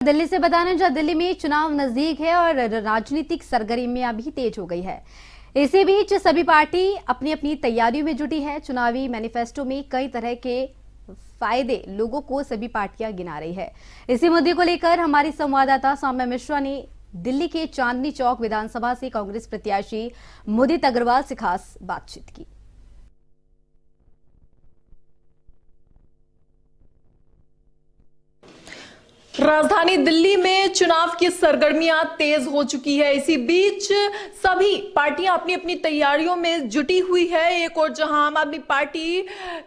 दिल्ली से बताना, जहां दिल्ली में चुनाव नजदीक है और राजनीतिक सरगर्मियां भी तेज हो गई है। इसी बीच सभी पार्टी अपनी अपनी तैयारियों में जुटी है। चुनावी मैनिफेस्टो में कई तरह के फायदे लोगों को सभी पार्टियां गिना रही है। इसी मुद्दे को लेकर हमारी संवाददाता सौम्या मिश्रा ने दिल्ली के चांदनी चौक विधानसभा से कांग्रेस प्रत्याशी मुदित अग्रवाल से खास बातचीत की। राजधानी दिल्ली में चुनाव की सरगर्मियां तेज हो चुकी है। इसी बीच सभी पार्टियां अपनी अपनी तैयारियों में जुटी हुई है। एक और जहां आम आदमी पार्टी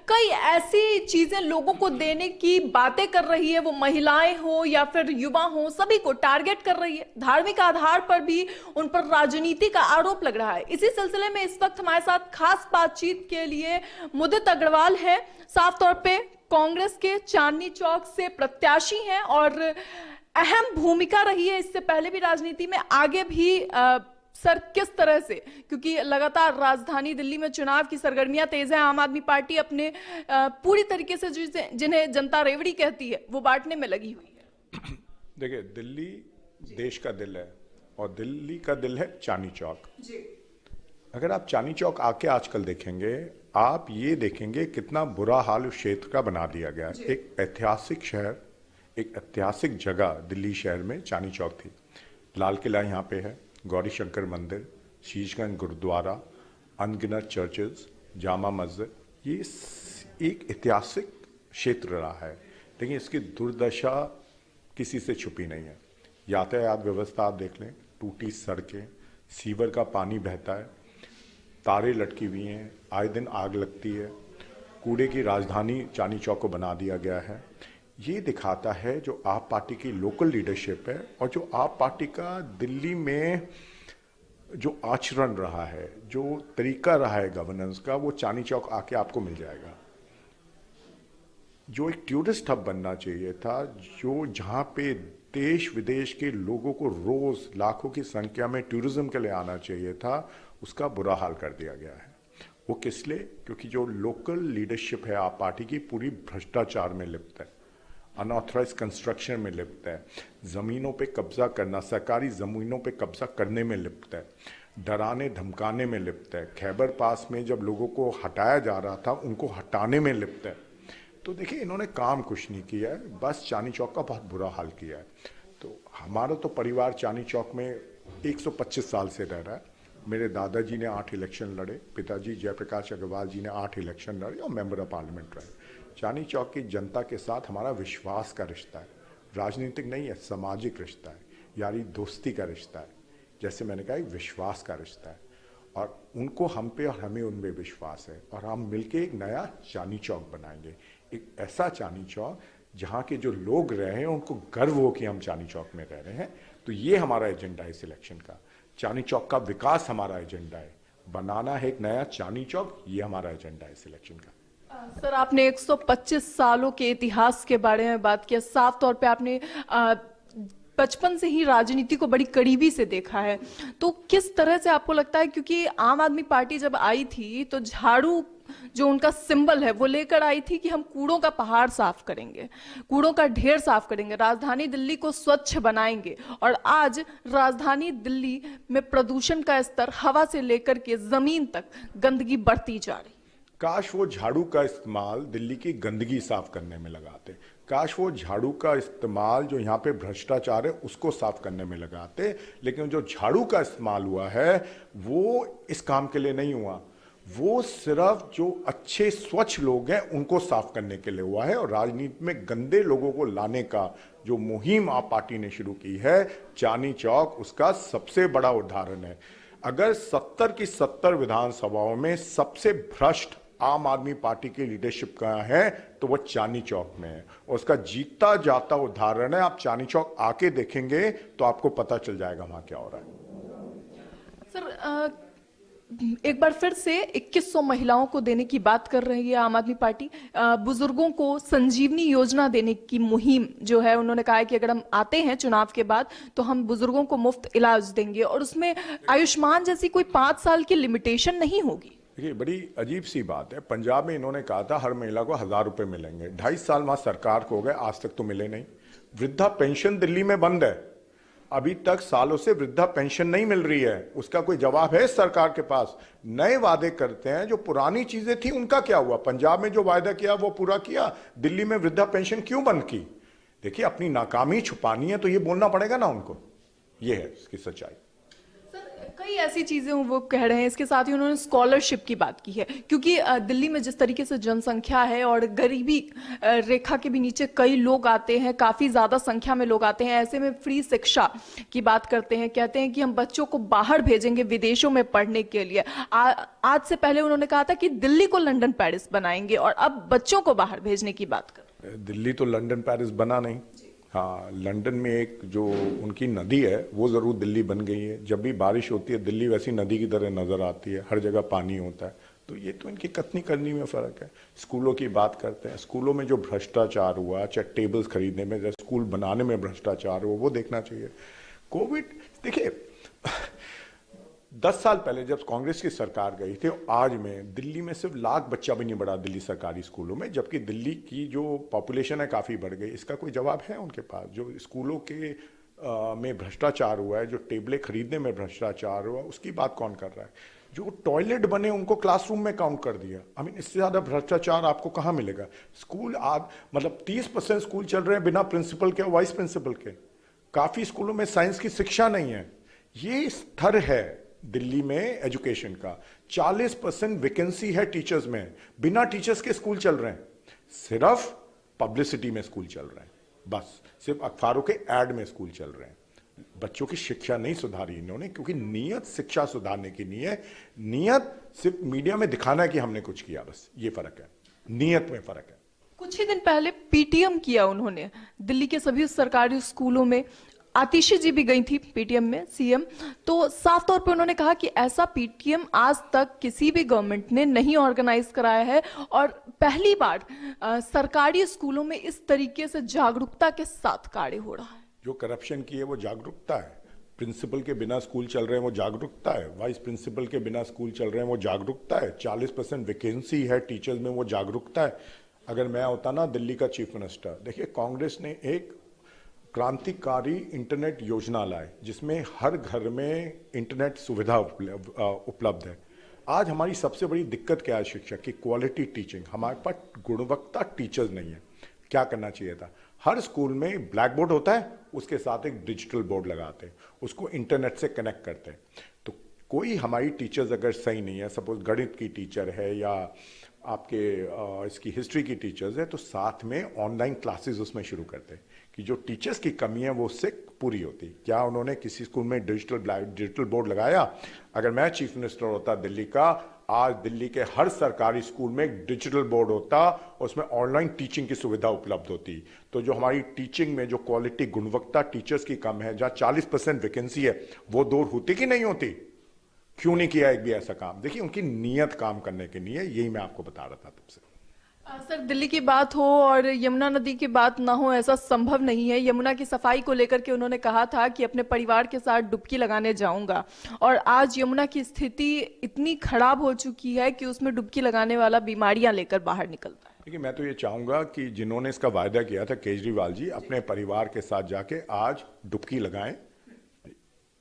कई ऐसी चीजें लोगों को देने की बातें कर रही है, वो महिलाएं हो या फिर युवा हो, सभी को टारगेट कर रही है। धार्मिक आधार पर भी उन पर राजनीति का आरोप लग रहा है। इसी सिलसिले में इस वक्त हमारे साथ खास बातचीत के लिए मुदित अग्रवाल है। साफ तौर पे कांग्रेस के चांदनी चौक से प्रत्याशी हैं और अहम भूमिका रही है इससे पहले भी राजनीति में, आगे भी सर किस तरह से, क्योंकि लगातार राजधानी दिल्ली में चुनाव की सरगर्मियां तेज है। आम आदमी पार्टी अपने पूरी तरीके से जिन्हें जनता रेवड़ी कहती है वो बांटने में लगी हुई है। देखिए, दिल्ली देश का दिल है और दिल्ली का दिल है चांदनी चौक जी। अगर आप चांदनी चौक आके आजकल देखेंगे, आप ये देखेंगे कितना बुरा हाल उस क्षेत्र का बना दिया गया है। एक ऐतिहासिक शहर, एक ऐतिहासिक जगह दिल्ली शहर में चांदनी चौक थी। लाल किला यहाँ पे है, गौरी शंकर मंदिर, शीशगंज गुरुद्वारा, अनगिनत चर्चेज, जामा मस्जिद, ये एक ऐतिहासिक क्षेत्र रहा है। लेकिन इसकी दुर्दशा किसी से छुपी नहीं है। यातायात व्यवस्था आप देख लें, टूटी सड़कें, सीवर का पानी बहता है, तारे लटकी हुई हैं, आए दिन आग लगती है, कूड़े की राजधानी चांदनी चौक को बना दिया गया है। ये दिखाता है जो आप पार्टी की लोकल लीडरशिप है और जो आप पार्टी का दिल्ली में जो आचरण रहा है, जो तरीका रहा है गवर्नेंस का, वो चांदनी चौक आके आपको मिल जाएगा। जो एक टूरिस्ट हब बनना चाहिए था, जो जहाँ पे देश विदेश के लोगों को रोज लाखों की संख्या में टूरिज्म के लिए आना चाहिए था, उसका बुरा हाल कर दिया गया है। वो किस लिए? क्योंकि जो लोकल लीडरशिप है आप पार्टी की, पूरी भ्रष्टाचार में लिप्त है, अनऑथराइज कंस्ट्रक्शन में लिप्त है, जमीनों पे कब्जा करना, सरकारी जमीनों पे कब्जा करने में लिप्त है, डराने धमकाने में लिप्त है। खैबर पास में जब लोगों को हटाया जा रहा था, उनको हटाने में लिप्त है। तो देखिए, इन्होंने काम कुछ नहीं किया है, बस चांदनी चौक का बहुत बुरा हाल किया है। तो हमारा तो परिवार चांदनी चौक में 125 साल से रह रहा है। मेरे दादाजी ने 8 इलेक्शन लड़े, पिताजी जयप्रकाश अग्रवाल जी ने 8 इलेक्शन लड़े और मेंबर ऑफ पार्लियामेंट रहे। चांदनी चौक की जनता के साथ हमारा विश्वास का रिश्ता है, राजनीतिक नहीं है, सामाजिक रिश्ता है, यारी दोस्ती का रिश्ता है। जैसे मैंने कहा, एक विश्वास का रिश्ता है और उनको हम पे और हमें उनमें विश्वास है और हम मिलके एक नया चांदनी चौक बनाएंगे। एक ऐसा चांदनी चौक जहाँ के जो लोग रहे हैं उनको गर्व हो कि हम चांदनी चौक में रह रहे हैं। तो ये हमारा एजेंडा है इस इलेक्शन का। चांदनी चौक का विकास हमारा एजेंडा है, बनाना है एक नया चांदनी चौक, ये हमारा एजेंडा है इस इलेक्शन का। सर, आपने 125 सालों के इतिहास के बारे में बात किया। साफ तौर पे आपने बचपन से ही राजनीति को बड़ी करीबी से देखा है, तो किस तरह से आपको लगता है, क्योंकि आम आदमी पार्टी जब आई थी तो झाड़ू जो उनका सिंबल है वो लेकर आई थी कि हम कूड़ों का पहाड़ साफ करेंगे, कूड़ों का ढेर साफ करेंगे, राजधानी दिल्ली को स्वच्छ बनाएंगे। और आज राजधानी दिल्ली में प्रदूषण का स्तर हवा से लेकर के जमीन तक गंदगी बढ़ती जा रही। काश वो झाड़ू का इस्तेमाल दिल्ली की गंदगी साफ करने में लगाते, काश वो झाड़ू का इस्तेमाल जो यहाँ पे भ्रष्टाचार है उसको साफ करने में लगाते। लेकिन जो झाड़ू का इस्तेमाल हुआ है वो इस काम के लिए नहीं हुआ, वो सिर्फ जो अच्छे स्वच्छ लोग हैं उनको साफ करने के लिए हुआ है। और राजनीति में गंदे लोगों को लाने का जो मुहिम आप पार्टी ने शुरू की है, चांदनी चौक उसका सबसे बड़ा उदाहरण है। अगर 70 की 70 विधानसभाओं में सबसे भ्रष्ट आम आदमी पार्टी की लीडरशिप का है तो वो चांदनी चौक में है और उसका जीता जाता उदाहरण है। आप चांदनी चौक आके देखेंगे तो आपको पता चल जाएगा वहां क्या हो रहा है। सर, एक बार फिर से 2100 महिलाओं को देने की बात कर रही है आम आदमी पार्टी। बुजुर्गों को संजीवनी योजना देने की मुहिम जो है, उन्होंने कहा है कि अगर हम आते हैं चुनाव के बाद तो हम बुजुर्गों को मुफ्त इलाज देंगे और उसमें आयुष्मान जैसी कोई 5 साल की लिमिटेशन नहीं होगी। देखिए, बड़ी अजीब सी बात है। पंजाब में इन्होंने कहा था हर महिला को 1000 रुपए मिलेंगे, 2.5 साल वहां सरकार को हो गए, आज तक तो मिले नहीं। वृद्धा पेंशन दिल्ली में बंद है, अभी तक सालों से वृद्धा पेंशन नहीं मिल रही है। उसका कोई जवाब है सरकार के पास? नए वादे करते हैं, जो पुरानी चीजें थी उनका क्या हुआ? पंजाब में जो वायदा किया वो पूरा किया, दिल्ली में वृद्धा पेंशन क्यों बंद की? देखिए, अपनी नाकामी छुपानी है तो ये बोलना पड़ेगा ना उनको, ये है इसकी सच्चाई। कई ऐसी चीजें वो कह रहे हैं। इसके साथ ही उन्होंने स्कॉलरशिप की बात की है, क्योंकि दिल्ली में जिस तरीके से जनसंख्या है और गरीबी रेखा के भी नीचे कई लोग आते हैं, काफी ज्यादा संख्या में लोग आते हैं। ऐसे में फ्री शिक्षा की बात करते हैं, कहते हैं कि हम बच्चों को बाहर भेजेंगे विदेशों में पढ़ने के लिए। आज से पहले उन्होंने कहा था कि दिल्ली को लंदन पेरिस बनाएंगे, और अब बच्चों को बाहर भेजने की बात कर। दिल्ली तो लंदन पेरिस बना नहीं। हाँ, लंदन में एक जो उनकी नदी है वो ज़रूर दिल्ली बन गई है। जब भी बारिश होती है दिल्ली वैसी नदी की तरह नज़र आती है, हर जगह पानी होता है। तो ये तो इनकी कथनी करनी में फ़र्क है। स्कूलों की बात करते हैं, स्कूलों में जो भ्रष्टाचार हुआ, चाहे टेबल्स खरीदने में, चाहे स्कूल बनाने में भ्रष्टाचार हुआ, वो देखना चाहिए। कोविड, देखिए 10 साल पहले जब कांग्रेस की सरकार गई थी, आज में दिल्ली में सिर्फ लाख बच्चा भी नहीं बढ़ा दिल्ली सरकारी स्कूलों में, जबकि दिल्ली की जो पॉपुलेशन है काफ़ी बढ़ गई। इसका कोई जवाब है उनके पास? जो स्कूलों के में भ्रष्टाचार हुआ है, जो टेबलें खरीदने में भ्रष्टाचार हुआ, उसकी बात कौन कर रहा है? जो टॉयलेट बने उनको क्लासरूम में काउंट कर दिया। आई मीन, इससे ज़्यादा भ्रष्टाचार आपको कहाँ मिलेगा? स्कूल आज मतलब 30% स्कूल चल रहे हैं बिना प्रिंसिपल के, वाइस प्रिंसिपल के। काफ़ी स्कूलों में साइंस की शिक्षा नहीं है। ये स्तर है दिल्ली में एजुकेशन का। 40% वैकेंसी है टीचर्स में, बिना टीचर्स के स्कूल चल रहे हैं। सिर्फ पब्लिसिटी में स्कूल चल रहे हैं, बस सिर्फ अखबारों के ऐड में स्कूल चल रहे हैं। बच्चों की शिक्षा नहीं सुधारी इन्होंने, क्योंकि नीयत शिक्षा सुधारने की नहीं है। नीयत सिर्फ मीडिया में दिखाना है कि हमने कुछ किया, बस ये फर्क है, नीयत में फर्क है। कुछ ही दिन पहले पीटीएम किया उन्होंने दिल्ली के सभी सरकारी स्कूलों में। आतिशी जी भी गई थी पीटीएम में, सीएम। तो साफ तौर पे उन्होंने कहा कि ऐसा पीटीएम आज तक किसी भी गवर्नमेंट ने नहीं ऑर्गेनाइज कराया है, और पहली बार सरकारी स्कूलों में इस तरीके से जागरूकता के साथ कार्य हो रहा है। जो करप्शन की है वो जागरूकता है, प्रिंसिपल के बिना स्कूल चल रहे हैं वो जागरूकता है, वाइस प्रिंसिपल के बिना स्कूल चल रहे हैं वो जागरूकता है, 40% वैकेंसी है टीचर्स में वो जागरूकता है। अगर मैं होता ना दिल्ली का चीफ मिनिस्टर, देखिए कांग्रेस ने एक क्रांतिकारी इंटरनेट योजना लाए जिसमें हर घर में इंटरनेट सुविधा उपलब्ध है। आज हमारी सबसे बड़ी दिक्कत क्या है? शिक्षा की क्वालिटी टीचिंग। हमारे पास गुणवत्ता टीचर्स नहीं है। क्या करना चाहिए था? हर स्कूल में ब्लैक बोर्ड होता है, उसके साथ एक डिजिटल बोर्ड लगाते हैं, उसको इंटरनेट से कनेक्ट करते हैं। तो कोई हमारी टीचर्स अगर सही नहीं है, सपोज गणित की टीचर है या आपके इसकी हिस्ट्री की टीचर्स है, तो साथ में ऑनलाइन क्लासेस उसमें शुरू करते हैं कि जो टीचर्स की कमी है वो उससे पूरी होती। क्या उन्होंने किसी स्कूल में डिजिटल बोर्ड लगाया? अगर मैं चीफ मिनिस्टर होता दिल्ली का, आज दिल्ली के हर सरकारी स्कूल में एक डिजिटल बोर्ड होता, उसमें ऑनलाइन टीचिंग की सुविधा उपलब्ध होती। तो जो हमारी टीचिंग में जो क्वालिटी गुणवत्ता टीचर्स की कम है, जहाँ 40% वैकेंसी है, वो दूर होती कि नहीं होती? क्यों नहीं किया एक भी ऐसा काम? देखिए उनकी नीयत काम करने की नहीं है, यही मैं आपको बता रहा था तब से। सर, दिल्ली की बात हो और यमुना नदी की बात ना हो, ऐसा संभव नहीं है। यमुना की सफाई को लेकर के उन्होंने कहा था कि अपने परिवार के साथ डुबकी लगाने जाऊंगा, और आज यमुना की स्थिति इतनी खराब हो चुकी है कि उसमें डुबकी लगाने वाला बीमारियां लेकर बाहर निकलता है। देखिए, मैं तो ये चाहूंगा कि जिन्होंने इसका वायदा किया था, केजरीवाल जी, अपने परिवार के साथ जाके आज डुबकी लगाएं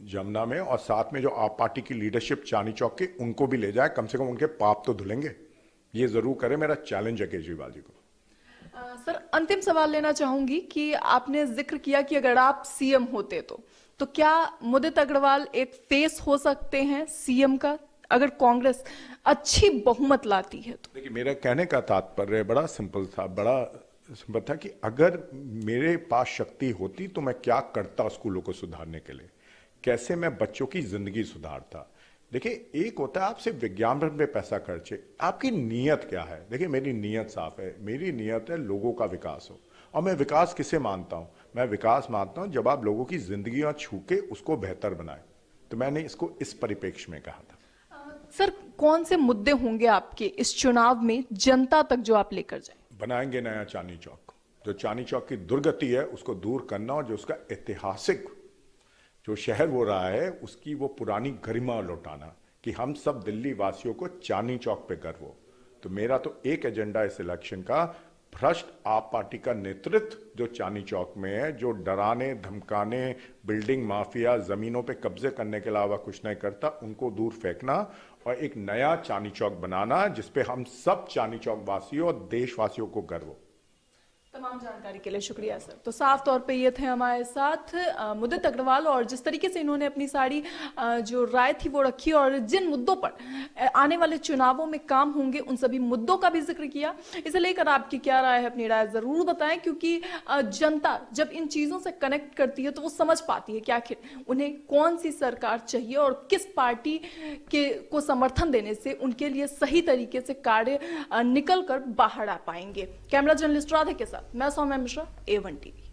यमुना में, और साथ में जो आप पार्टी की लीडरशिप चांदनी चौक की, उनको भी ले जाए, कम से कम उनके पाप तो धुलेंगे। ये जरूर करें, मेरा चैलेंज है केजरीवाल जी को। सर, अंतिम सवाल लेना चाहूंगी कि आपने जिक्र किया कि अगर आप सीएम होते तो क्या मुदित अग्रवाल एक फेस हो सकते हैं सीएम का, अगर कांग्रेस अच्छी बहुमत लाती है तो? देखिए, मेरा कहने का तात्पर्य बड़ा सिंपल था कि अगर मेरे पास शक्ति होती तो मैं क्या करता स्कूलों को सुधारने के लिए, कैसे मैं बच्चों की जिंदगी सुधारता। देखिए, एक होता है आप सिर्फ विज्ञापन पे पैसा खर्चे, आपकी नीयत क्या है? देखिए, मेरी नीयत साफ है, मेरी नीयत है लोगों का विकास हो। और मैं विकास किसे मानता हूं? मैं विकास मानता हूं जब आप लोगों की जिंदगियां छू के उसको बेहतर बनाए। तो मैंने इसको इस परिप्रेक्ष्य में कहा था। सर, कौन से मुद्दे होंगे आपके इस चुनाव में जनता तक जो आप लेकर जाए? बनाएंगे नया चांदनी चौक। जो चांदनी चौक की दुर्गति है उसको दूर करना, और जो उसका ऐतिहासिक जो शहर वो रहा है उसकी वो पुरानी गरिमा लौटाना, कि हम सब दिल्ली वासियों को चांदनी चौक पे गर्व हो। तो मेरा तो एक एजेंडा इस इलेक्शन का, भ्रष्ट आप पार्टी का नेतृत्व जो चांदनी चौक में है, जो डराने धमकाने, बिल्डिंग माफिया, जमीनों पे कब्जे करने के अलावा कुछ नहीं करता, उनको दूर फेंकना और एक नया चांदनी चौक बनाना जिसपे हम सब चांदनी चौक वासियों और देशवासियों को गर्व हो। तमाम जानकारी के लिए शुक्रिया सर। तो साफ तौर पे ये थे हमारे साथ मुदित अग्रवाल, और जिस तरीके से इन्होंने अपनी सारी जो राय थी वो रखी और जिन मुद्दों पर आने वाले चुनावों में काम होंगे उन सभी मुद्दों का भी जिक्र किया। इसे लेकर आपकी क्या राय है, अपनी राय जरूर बताएं, क्योंकि जनता जब इन चीजों से कनेक्ट करती है तो वो समझ पाती है कि आखिर उन्हें कौन सी सरकार चाहिए और किस पार्टी को समर्थन देने से उनके लिए सही तरीके से कार्य निकल कर बाहर आ पाएंगे। कैमरा जर्नलिस्ट राधे के साथ मैं सौम्या मिश्रा, A1 TV।